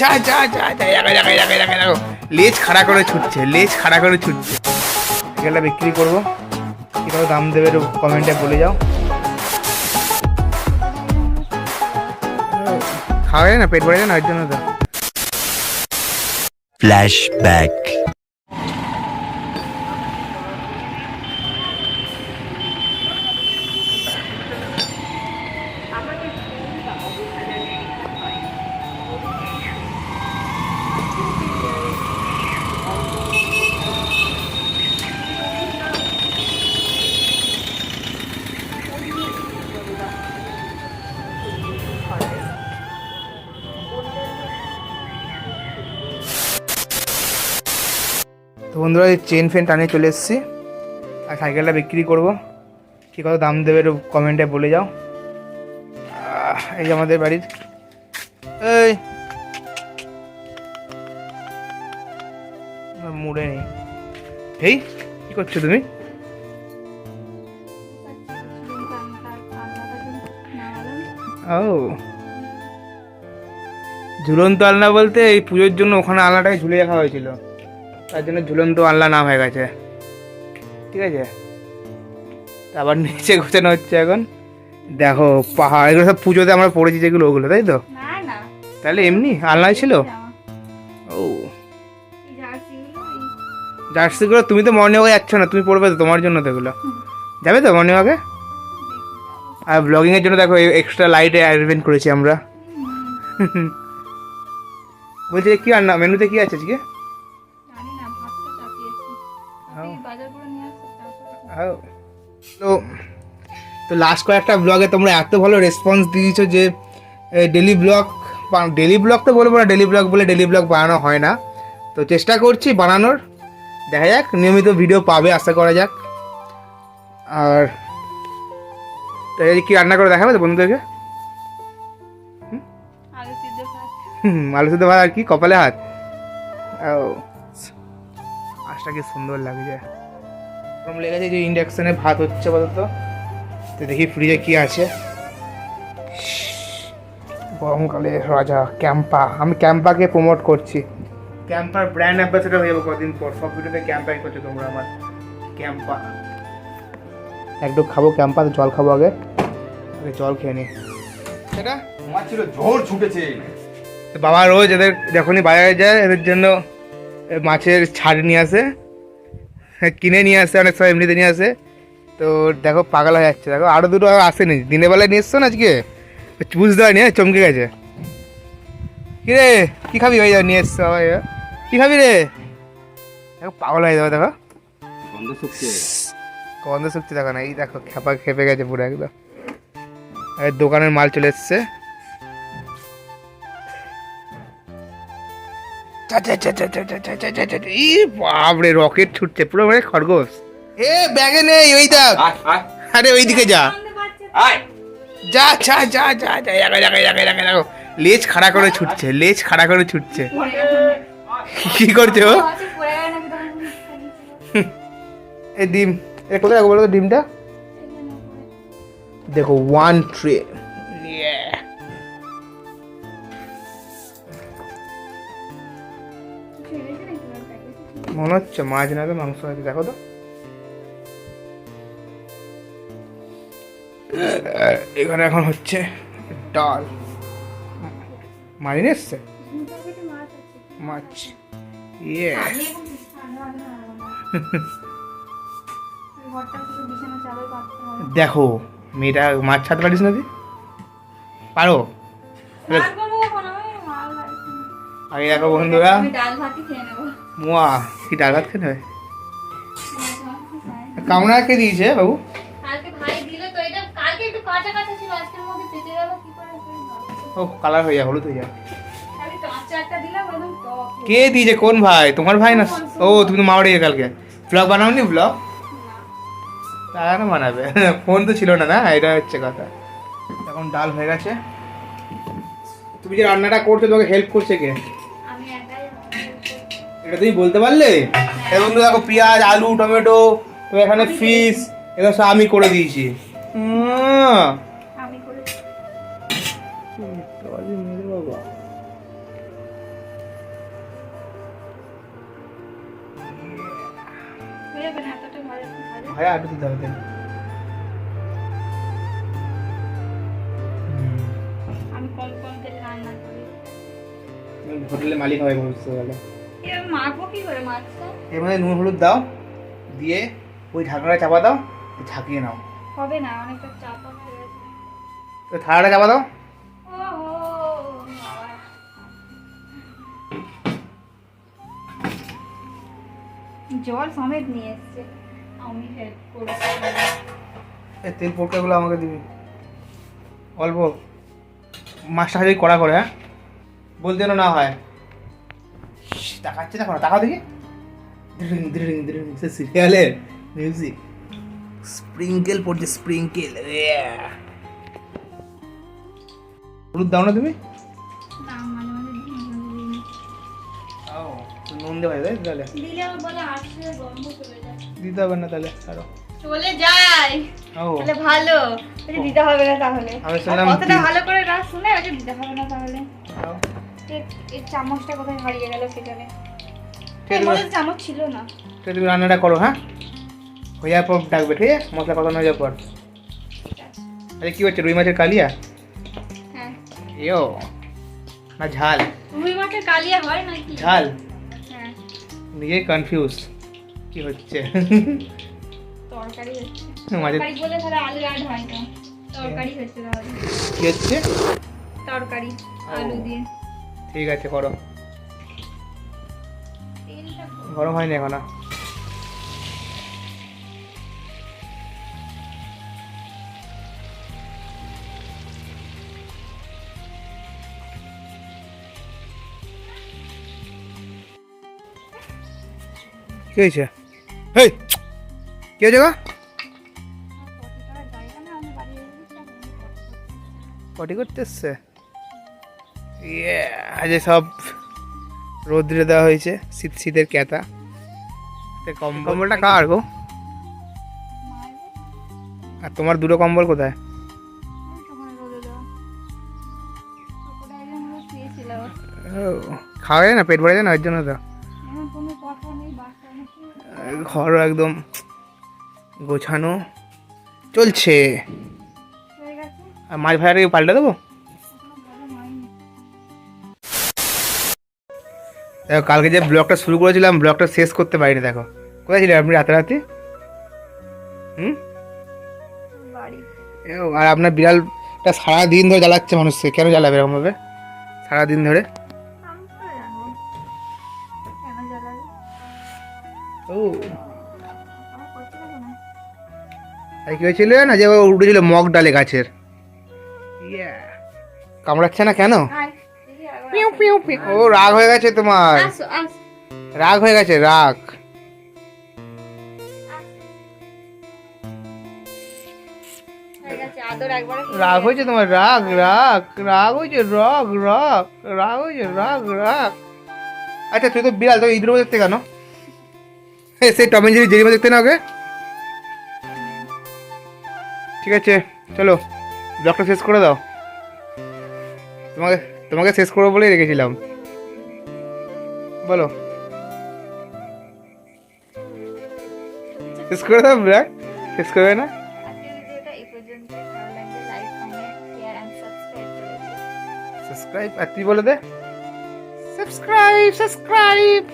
যা যা যা যা দেখো লেজ খাড়া করে ছুটছে, লেজ খাড়া করে ছুটছে। এগুলো বিক্রি করবো, কীভাবে দাম দেবে একটু কমেন্টে বলে যাও। খাওয়া যায় না, পেট ভরে যায় না, ওই জন্য তো। ফ্ল্যাশব্যাক। তো বন্ধুরা এই চেন ফেন টানিয়ে চলে এসেছি, আর সাইকেলটা বিক্রি করবো, কী কত দাম দেবে একটু কমেন্টে বলে যাও। এই যে আমাদের বাড়ির এই মুড়ে নেই। এই কী করছো তুমি? ও ঝুলন্ত আলনা বলতে এই পুজোর জন্য ওখানে আলনাটাকে ঝুলে রাখা হয়েছিল, তার জন্য ঝুলন্ত আলনা নাম হয়ে গেছে। ঠিক আছে, আবার নিচে গোছানো হচ্ছে এখন। দেখো পাহাড়, এগুলো সব পুজোতে আমরা পড়েছি যেগুলো, ওগুলো তাই তো? তাহলে এমনি আলনায় ছিল। ও জার্সিগুলো তুমি তো মর্নিং ওয়াকে যাচ্ছ না, তুমি পড়বে তো, তোমার জন্য তো এগুলো। যাবে তো মর্নিং ওয়াকে? আর ব্লগিংয়ের জন্য দেখো এক্সট্রা লাইটে অ্যারেঞ্জমেন্ট করেছি আমরা। বলছি কি রান্না, মেনুতে কি আছে আজকে? তো তো লাস্ট কয়েকটা ব্লগে তোমরা এত ভালো রেসপন্স দিয়েছো যে ডেলি ব্লগ তো বলবো না, ডেলি ব্লগ বলে ডেলি ব্লগ বানানো হয় না, তো চেষ্টা করছি বানানোর। দেখা যাক, নিয়মিত ভিডিও পাবে আশা করা যাক। আর কি রান্না করে দেখাবে তো বন্ধুদেরকে? আলু সিদ্ধ ভাত, আর কি কপালে হাত। ও আশটা কি সুন্দর লাগছে, গরম লেগেছে। যে ইন্ডাকশানে ভাত হচ্ছে বলতো, তো দেখি ফ্রিজে কি আছে। গরমকালে রাজা ক্যাম্পা, আমি ক্যাম্পাকে প্রমোট করছি, ক্যাম্পার ব্র্যান্ড অ্যাম্বাসেডর হয়ে যাবো কদিন পর। সব ভিডিওতে ক্যাম্পাই করছো তোমরা আমার। ক্যাম্পা একটু খাবো, ক্যাম্পা জল খাবো, আগে জল খেয়ে নি। সেটা আমার ছিল ঝড় ছুটেছে। বাবা রোজ এদের যখনই বাজারে যায় এদের জন্য মাছের ছাড় নিয়ে আসে, কিনে নিয়ে আসে, অনেক সময় এমনিতে নিয়ে আসে। তো দেখো পাগল হয়ে যাচ্ছে, দেখো আরও দুটো আসেনি, দিনের বেলায় নিয়ে এসছো না আজকে, বুঝতে পারিনি, চমকে গেছে। কী রে কী খাবি ভাই, নিয়ে এসছো ভাই, কী খাবি রে? দেখো পাগল হয়ে যাবে, দেখো গন্ধ শুকছে, দেখো না, এই দেখো খেপে গেছে পুরো একদম। দোকানের মাল চলে এসছে। বাপরে রকেট ছুটছে পুরো, মানে খরগোশ। এ ব্যাগে নেই, ওই দেখ, আরে ওইদিকে যা যা যা যা যা যা দেখো লেজ খাড়া করে ছুটছে, লেজ খাড়া করে ছুটছে। কি করছো? এই ডিম কোথায় রাখবো বলো তো, ডিমটা দেখো, ওয়ান ট্রে। মনে হচ্ছে মাছ না তো মাংস আছে, দেখো তো। এখানে এখন হচ্ছে ডাল, মারিনে এসছে মাছ। ইয়ে দেখো মেয়েটা মাছ ছাড়তে পারিস না, তুই পারো? আগে দেখো বন্ধুরা, মোয়া কি ডাল ভাত খেতে হয়। কামনা কে দিয়েছে বাবু? ও কালার হয়ে যায়, হলুদ হয়ে যায়। কে দিয়েছে, কোন ভাই? তোমার ভাই না? ও তুমি তো মাওড়ে কালকে ব্লগ বানাওনি? ব্লগ তা না বানাবে, ফোন তো ছিল না, না এটা হচ্ছে কথা। এখন ডাল হয়ে গেছে। তুমি যে রান্নাটা করছো তোমাকে হেল্প করছে কে? এটা তুমি বলতে পারলে? বন্ধু দেখো পেঁয়াজ, আলু, টমেটো, তো এখানে ফিশ, এগুলো সব আমি করে দিয়েছি। এতটা ভালো ভালো ভাই আলু দিতে হবে তাই। আমি কম কম তেলে রান্না করি। হোটেলের মালিক হবে ভবিষ্যৎকালে। এবার মাখবো কি করে মাছটা? এর মধ্যে নুন হলুদ দাও, দিয়ে ওই ঢাকনাটা চাপা দাও, ঝাঁকিয়ে নাও। হবে না, অনেকটা চাপা হয়ে গেছে। তো থালাটা চাপা দাও। ওহো বাবা। জল সমেত নিয়ে এসছে, আমি হেল্প করবো। এই তেল পটকাগুলো আমাকে দিবি অল্প, মাছটা যদি কড়া করে, হ্যাঁ বলতে যেন না হয়। তাকাচ্ছে না, টাকা দেখি সিরিয়ালের মিউজিক, স্প্রিঙ্কেল পড়ছে, স্প্রিঙ্কেল। হলুদ দাও না তুমি? না, মাঝে মাঝে দিই, মাঝে মাঝে দিই না। ও নুন দেওয়া যায় তাহলে? দিলে আবার বলে আসলে গন্ধ চলে যায়। দিতে হবে না তাহলে আরো? চলে যায় ও তাহলে ভালো, ওই যে দিতে হবে না তাহলে। আমি শুনলাম আর কতটা কি- ভালো করে না শুনে ওই যে দিতে হবে না তাহলে। দাও। এর চামচটা কোথায় হারিয়ে গেল সেখানে? ঠিক আছে, আমাদের চামচ ছিল না। তো তুমি রান্নাটা করো, হ্যাঁ হয়ে যাওয়ার পর ডাকবে, ঠিক আছে? মশলা কত হয়ে যাওয়ার পর। আরে কি হচ্ছে, রুই মাছের কালিয়া? হ্যাঁ, এও না ঝাল? রুই মাছের কালিয়া হয় নাকি? ঝাল? হ্যাঁ, নিজে কনফিউজ কি হচ্ছে। তরকারি হচ্ছে। মাঝে তরকারি বলে তাহলে আলু অ্যাড হয় না, তরকারি হচ্ছে তাহলে। কি হচ্ছে? তরকারি আলু দিয়ে। ঠিক আছে করো। তেলটা গরম হয়নি এখনো? কি হয়েছে? হেই কি হয়েছে গো? জায়গা না, আমি বাড়ি পটি করতে এসছে? ইয়ে, আজ সব রোদ্রে দেওয়া হয়েছে, শীত শীতের ক্যাতা। কম্বলটা কার গো? আর তোমার দুটো কম্বল কোথায়? ও, খাওয়া যায় না, পেট ভরে যায় না, ওর জন্য তো। ঘরও একদম গোছানো চলছে। আর মাছ ভাড়াটা পাল্টে দেবো? দেখো কালকে যে ব্লগটা শুরু করেছিলাম, ব্লগটা শেষ করতে পারিনি। দেখো কোথায় ছিলেন আপনি রাতারাতি? হুম, আর আপনার বিড়ালটা সারাদিন ধরে জ্বালাচ্ছে মানুষকে। কেন জ্বালাবে এরকমভাবে সারাদিন ধরে? ও আর কি হয়েছিল না, যে ও উঠেছিল মগ ডালে গাছের। কামড়াচ্ছে না কেন? পিউ পিউ পিউ। ও রাগ হয়ে গেছে তোমার, রাগ হয়ে গেছে, রাগ। রাগ হয়েছে তোমার, রাগ রাগ রাগ হয়েছে, রাগ রাগ রাগ হয়েছে, রাগ রাগ। আচ্ছা তুই তো বিড়াল, তোকে ইঁদুর দেখতে কেন? সেই টম এন্ড জেরি জেরিমা দেখতে না ওকে? ঠিক আছে চলো ব্লগটা শেষ করে দাও। তোমাকে তোমাকে শেষ করবো বলেই রেখেছিলাম, বলো শেষ করে দাও। ব্লগ শেষ করবে না? সাবস্ক্রাইব, আর তুই বলে দে সাবস্ক্রাইব সাবস্ক্রাইব।